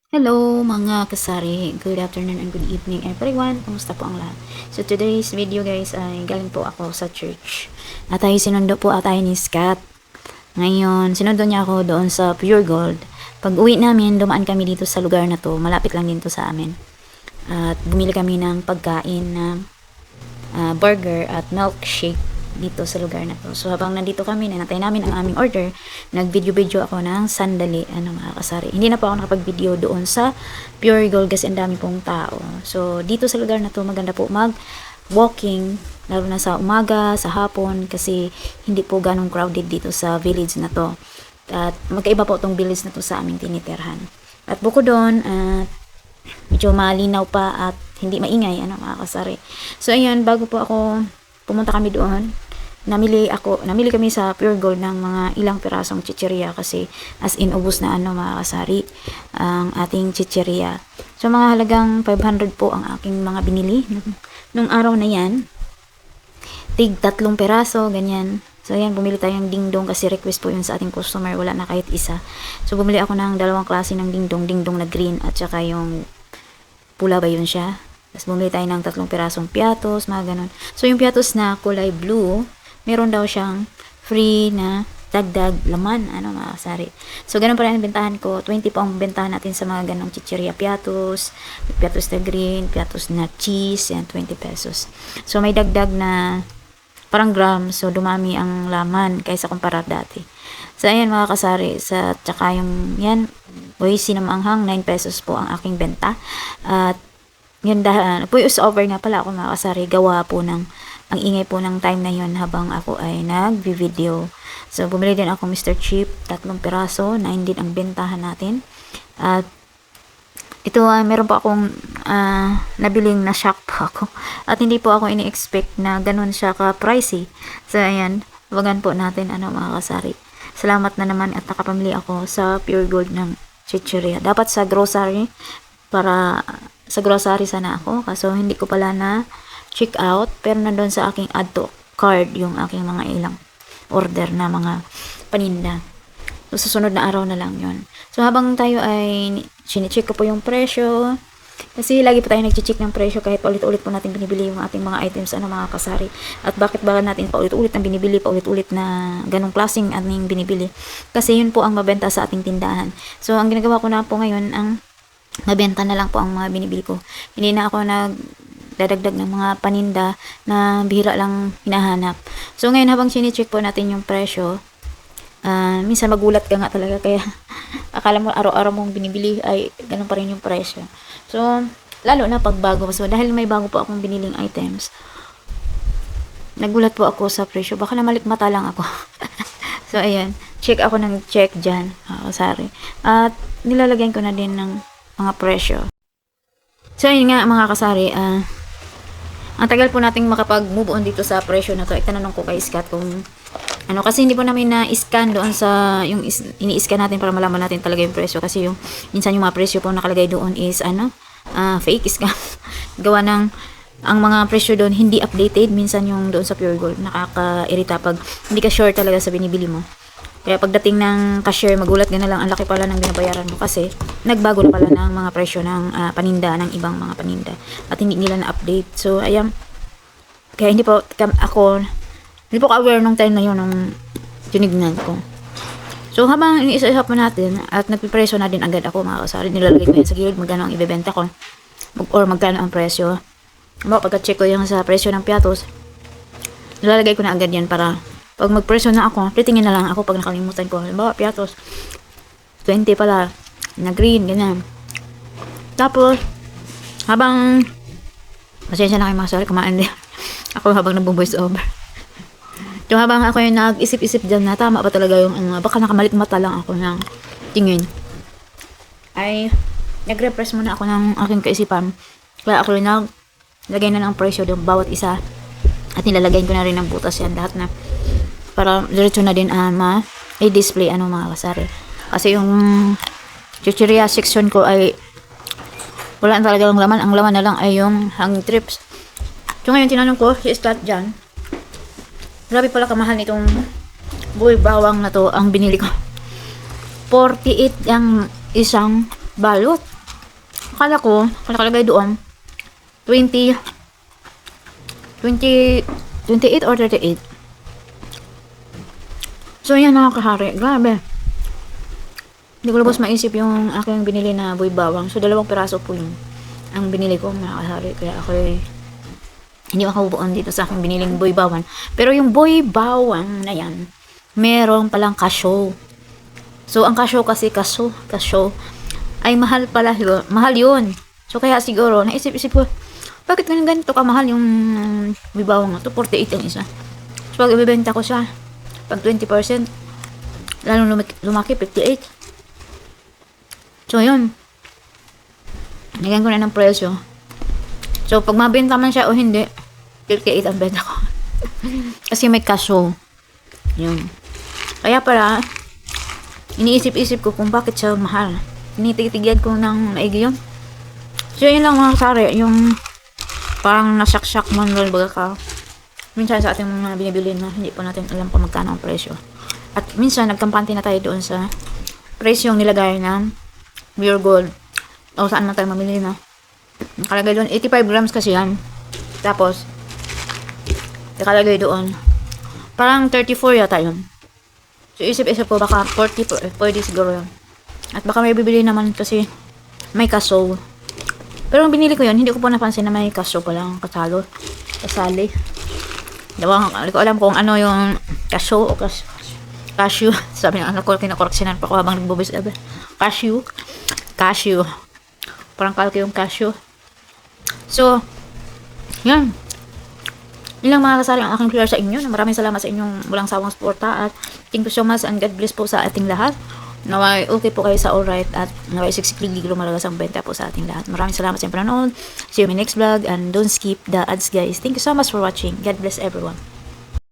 Hello mga kasari, good afternoon and good evening everyone, kumusta po ang lahat? So today's video guys ay galing po ako sa church at ay sinundo po atay ni Scott. Ngayon, sinundo niya ako doon sa Pure Gold. Pag uwi namin, dumaan kami dito sa lugar na to, malapit lang din to sa amin. At bumili kami ng pagkain na burger at milkshake dito sa lugar na to. So habang nandito kami, nanatay namin ang aming order, nag-video ako ng sandali, mga kasari. Hindi na po ako nakapag-video doon sa Pure Gold kasi ang dami pong tao. So dito sa lugar na to, maganda po mag-walking, lalo na sa umaga, sa hapon, kasi hindi po ganong crowded dito sa village na to. At magkaiba po itong village na to sa aming tinitirhan. At bukod doon, medyo malinaw pa at hindi maingay, mga kasari. So ayun, bago po ako pumunta kami doon, namili kami sa Pure Gold ng mga ilang pirasong chicheria kasi as in ubos na mga kasari ang ating chicheria. So mga halagang 500 po ang aking mga binili nung araw na yan. Tig 3 piraso, ganyan. So ayan, bumili tayong dingdong kasi request po yun sa ating customer, wala na kahit isa. So bumili ako ng dalawang klase ng dingdong na green at saka yung pula ba yun siya. Tapos bumili tayo ng 3 pirasong piatos, mga ganun. So yung piatos na kulay blue, meron daw siyang free na dagdag laman, mga kasari. So ganun pa rin ang bentahan ko. 20 po ang bentahan natin sa mga ganong chicheria piatos, piatos na green, piatos na cheese, yan 20 pesos. So may dagdag na parang gram, so dumami ang laman kaysa kumpara dati. So ayan mga kasari, sa tsaka yung yan, sinamaanghang 9 pesos po ang aking benta. At yun dahil, voice over nga pala ako mga kasari, gawa po ng ang ingay po ng time na yun habang ako ay nag-video. So, bumili din ako Mr. Chip, 3 piraso, 9 din ang bentahan natin. At ito meron po akong nabiling na shock po ako. At hindi po ako ini-expect na ganun siya ka-pricey. So, ayan, wagan po natin mga kasari. Salamat na naman at nakapamili ako sa Pure Gold ng chicheria. Dapat sa grocery, para sa grocery sana ako. Kaso hindi ko pala na check out, pero nandun sa aking add to card yung aking mga ilang order na mga paninda. So, sa sunod na araw na lang yon. So, habang tayo ay sinicheck ko po yung presyo, kasi lagi po tayo nag-check ng presyo kahit paulit-ulit po natin binibili yung ating mga items, mga kasari. At bakit ba natin paulit-ulit ang binibili, paulit-ulit na ganong klaseng ating binibili? Kasi yun po ang mabenta sa ating tindahan. So, ang ginagawa ko na po ngayon, ang mabenta na lang po ang mga binibili ko. Hindi na ako dadagdag ng mga paninda na bihira lang hinahanap. So ngayon habang sini-check po natin yung presyo, minsan magulat ka nga talaga, kaya akala mo araw-araw mong binibili ay ganun pa rin yung presyo. So lalo na pag bago, so dahil may bago po akong biniling items, nagulat po ako sa presyo, baka na malikmata lang ako. So ayan, check ako ng check dyan, sorry. At nilalagyan ko na din ng mga presyo. So ayun nga mga kasari, ang tagal po nating makapag-move on dito sa presyo na to. Itanong ko kay Scott kung kasi hindi po namin na-scan doon sa yung ini-scan natin para malaman natin talaga yung presyo, kasi yung minsan yung mga presyo po nakalagay doon is fake scam. Gawa ng ang mga presyo doon hindi updated, minsan yung doon sa Pure Gold nakaka-irita pag hindi ka sure talaga sa binibili mo. Kaya pagdating ng cashier, magulat ka na lang, ang laki pala ng binabayaran mo kasi nagbago na pala ng mga presyo ng paninda, ng ibang mga paninda. At hindi nila na-update. So, ayan. Kaya hindi po ka-aware nung time na yun, nung tinignan ko. So, habang iniisa-isa pa natin at nagpipreso na din agad ako, mga kasari, nilalagay ko yan sa gilid, magkano ang ibebenta ko or magkano ang presyo. Pagka-check ko yung sa presyo ng piatos, nilalagay ko na agad yan para pag mag-presyo na ako, titingin na lang ako pag nakalimutan ko. Halimbawa, piatos, 20 pala, na green, ganyan. Tapos, habang, pasensya na kayo mga sorry, kumain din. Ako habang nag-voice over. So, habang ako yung nag-isip-isip dyan na tama ba talaga yung, baka nakamalikmata lang ako ng tingin. Ay, nag-repress muna ako ng aking kaisipan. Kaya ako yung naglagay na ng presyo doon bawat isa. At nilalagay ko na rin ng butas yan, lahat na para diretso na din i-display mga kasari. Kasi yung chicheria section ko ay wala na talaga ng laman. Ang laman na lang ay yung hanging trips. So ngayon tinanong ko si Scott dyan, grabe pala kamahal nitong buhay bawang na to ang binili ko. 48 ang isang balot. Akala ko, nakalagay doon, 20, 20, 28 or 38. So, yan mga kahari. Grabe. Hindi ko lubos maisip yung aking binili na boy bawang. So, 2 piraso po yun ang binili ko mga kahari. Kaya ako hindi ako bubuon dito sa aking biniling boy bawang. Pero yung boy bawang na yan, meron palang kasyo. So, ang kasyo kasi, kasyo, ay mahal pala yun. Mahal yun. So, kaya siguro, naisip-isip ko, bakit ganito kamahal yung boy bawang na to? 48 ang isa. So, pag ibibenta ko siya, pag 20%, lalong lumaki, 58. So, yun. Nagyan ko na ng presyo. So, pag mabenta man siya o hindi, 58 ang benta ko. Kasi may kasyo. Yun. Kaya para, iniisip-isip ko kung bakit siya mahal. Tinitigyan ko ng maigi yun. So, yun lang mga kasari. Yung parang nasyak-syak man baga ka. Minsan sa ating mga binibili na hindi po natin alam kung magkano ang presyo. At minsan, nagkampante na tayo doon sa presyong nilagay ng pure gold. O saan man tayo mamili na. Nakalagay doon, 85 grams kasi yan. Tapos, nakalagay doon, parang 34 yata yun. So, isip-isip po, baka 40 pwede siguro yun. At baka may bibili naman kasi may kaso. Pero nung binili ko yun, hindi ko po napansin na may kaso palang kasali. Hindi ko alam kung ano yung kaso o cashew. Sabi ng anak ko, kinakoreksyonan pa ko habang nagbubis. Cashew. Parang kalki yung cashew. So, yan. Yun lang mga kasari ang aking share sa inyo. Maraming salamat sa inyong walang sawang suporta at thank you so much and God bless po sa ating lahat. Naway okay po kayo sa alright at naway siksiklig lumalagas ang benta po sa ating lahat. Maraming salamat sa inyong panonood. See you in my next vlog and don't skip the ads guys. Thank you so much for watching. God bless everyone.